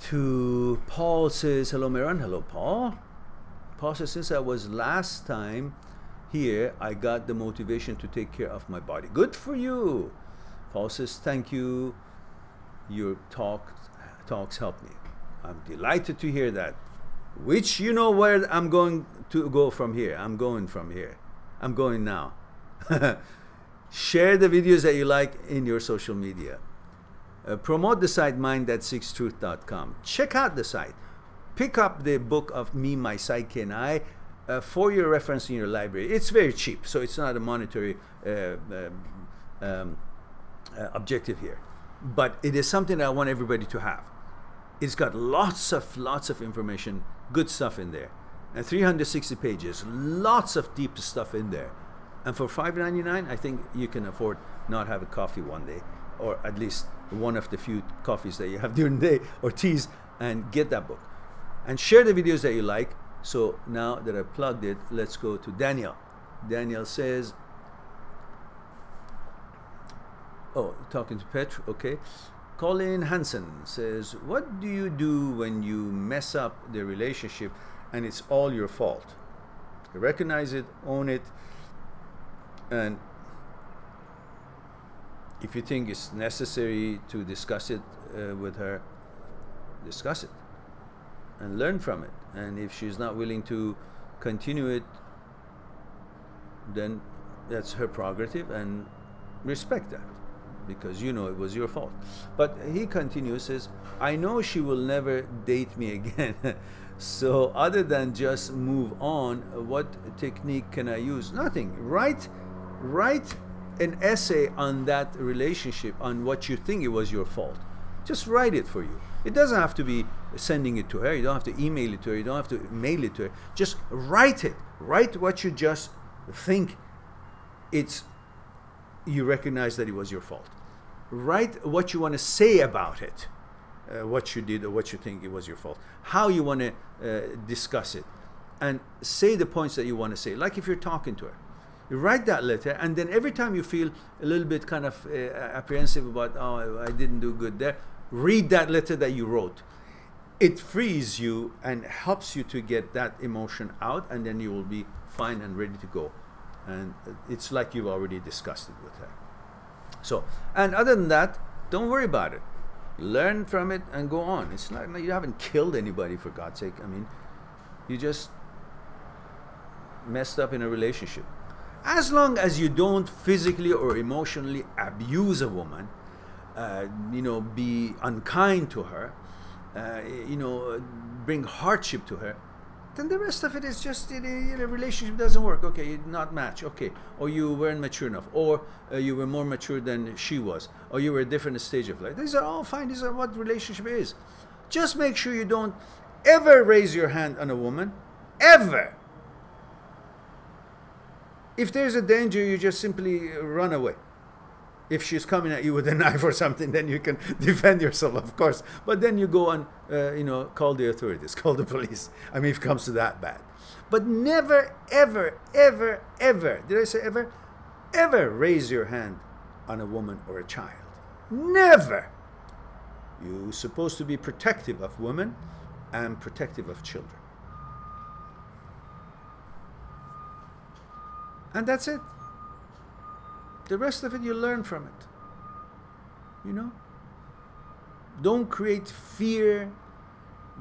to Paul. Says, hello Mehran. Hello Paul. Paul says, since I was last time here, I got the motivation to take care of my body. Good for you. Paul says, thank you. Your talks help me. I'm delighted to hear that. Which, you know where I'm going to go from here. I'm going from here. I'm going now. Share the videos that you like in your social media. Promote the site mind-6truth.com. Check out the site. Pick up the book of Me, My Psyche, and I for your reference in your library. It's very cheap, so it's not a monetary objective here. But it is something that I want everybody to have. It's got lots of information, good stuff in there. And 360 pages, lots of deep stuff in there. And for $5.99, I think you can afford not have a coffee one day, or at least one of the few coffees that you have during the day, or teas, and get that book. And share the videos that you like. So now that I've plugged it, let's go to Daniel. Daniel says, oh, talking to Petr, okay. Colin Hansen says, what do you do when you mess up the relationship and it's all your fault? Recognize it, own it, and if you think it's necessary to discuss it with her, discuss it and learn from it. And if she's not willing to continue it, then that's her prerogative, and respect that, because you know it was your fault. But he continues, says, I know she will never date me again. So other than just move on, what technique can I use? Nothing. Write an essay on that relationship, on what you think it was your fault. Just write it for you. It doesn't have to be sending it to her. You don't have to email it to her. You don't have to mail it to her. Just write it. Write what you just think you recognize that it was your fault. Write what you want to say about it, what you did or what you think it was your fault, how you want to discuss it, and say the points that you want to say. Like if you're talking to her, you write that letter, and then every time you feel a little bit kind of apprehensive about, oh, I didn't do good there, read that letter that you wrote. It frees you and helps you to get that emotion out, and then you will be fine and ready to go. And it's like you've already discussed it with her. So, and other than that, don't worry about it. Learn from it and go on. It's not, you haven't killed anybody, for God's sake. I mean, you just messed up in a relationship. As long as you don't physically or emotionally abuse a woman, you know, be unkind to her, you know, bring hardship to her, then the rest of it is just, a relationship doesn't work. Okay, you not match. Okay, or you weren't mature enough, or you were more mature than she was, or you were a different stage of life. These are all fine. These are what relationship is. Just make sure you don't ever raise your hand on a woman, ever. If there's a danger, you just simply run away. If she's coming at you with a knife or something, then you can defend yourself, of course. But then you go and, you know, call the authorities, call the police. I mean, if it comes to that bad. But never, ever, ever, ever, did I say ever? Ever raise your hand on a woman or a child. Never. You're supposed to be protective of women and protective of children. And that's it. The rest of it, you learn from it. You know? Don't create fear.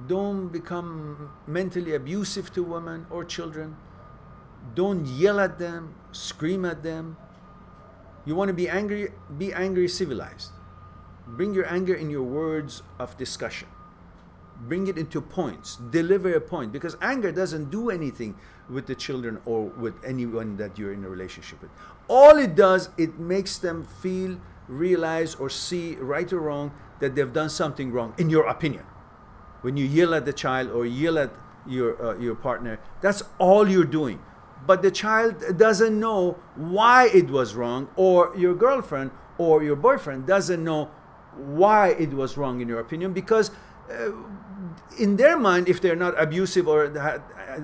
Don't become mentally abusive to women or children. Don't yell at them, scream at them. You want to be angry civilized. Bring your anger in your words of discussion. Bring it into points. Deliver a point. Because anger doesn't do anything with the children or with anyone that you're in a relationship with. All it does, it makes them feel, realize, or see, right or wrong, that they've done something wrong, in your opinion. When you yell at the child or yell at your partner, that's all you're doing. But the child doesn't know why it was wrong, or your girlfriend or your boyfriend doesn't know why it was wrong in your opinion, because in their mind, if they're not abusive or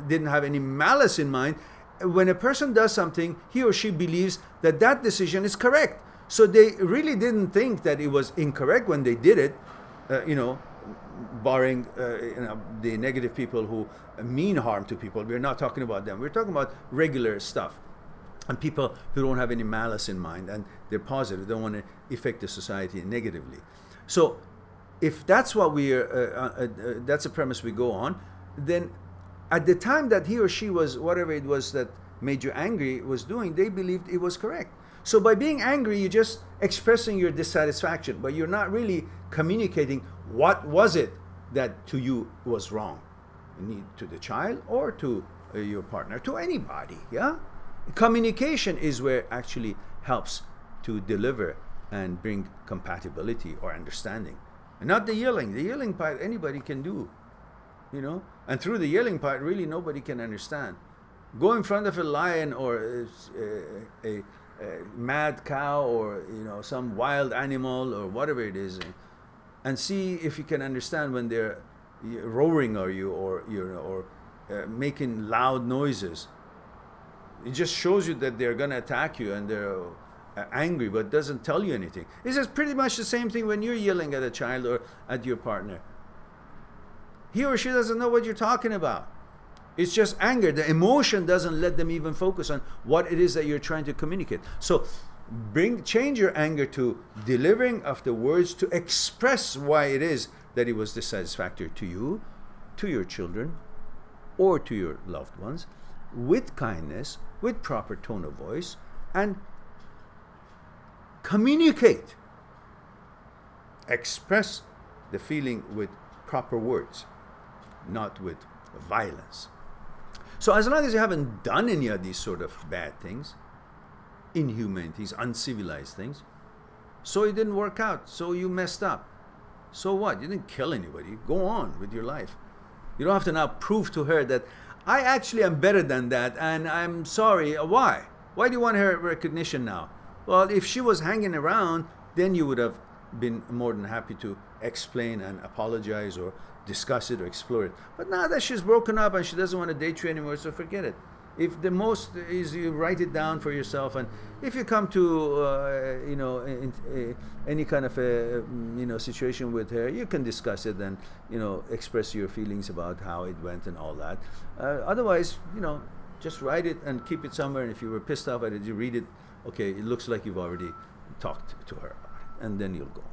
didn't have any malice in mind, when a person does something, he or she believes that that decision is correct. So they really didn't think that it was incorrect when they did it, you know, barring the negative people who mean harm to people. We're not talking about them. We're talking about regular stuff. And people who don't have any malice in mind and they're positive, don't want to affect the society negatively. So if that's what that's a premise we go on, then at the time that he or she was, whatever it was that made you angry was doing, they believed it was correct. So by being angry, you're just expressing your dissatisfaction, but you're not really communicating what was it that to you was wrong. To the child or to your partner, to anybody, yeah? Communication is where actually helps to deliver and bring compatibility or understanding. And not the yelling. The yelling part anybody can do, you know? And through the yelling part, really nobody can understand. Go in front of a lion or a mad cow or, you know, some wild animal or whatever it is, and see if you can understand when they're roaring at you or making loud noises. It just shows you that they're going to attack you and they're angry, but doesn't tell you anything. This is pretty much the same thing when you're yelling at a child or at your partner. He or she doesn't know what you're talking about. It's just anger. The emotion doesn't let them even focus on what it is that you're trying to communicate. So change your anger to delivering of the words to express why it is that it was dissatisfactory to you, to your children, or to your loved ones, with kindness, with proper tone of voice, and communicate. Express the feeling with proper words, not with violence. So as long as you haven't done any of these sort of bad things, inhumane things, uncivilized things, so it didn't work out, so you messed up. So what? You didn't kill anybody. Go on with your life. You don't have to now prove to her that I actually am better than that and I'm sorry. Why? Why do you want her recognition now? Well, if she was hanging around, then you would have been more than happy to explain and apologize or discuss it or explore it. But now that she's broken up and she doesn't want to date you anymore, so forget it. If the most is you write it down for yourself, and if you come to you know, any kind of a situation with her, you can discuss it and, you know, express your feelings about how it went and all that. Otherwise, you know, just write it and keep it somewhere. And if you were pissed off at it, you read it. Okay, it looks like you've already talked to her about it, and then you'll go on.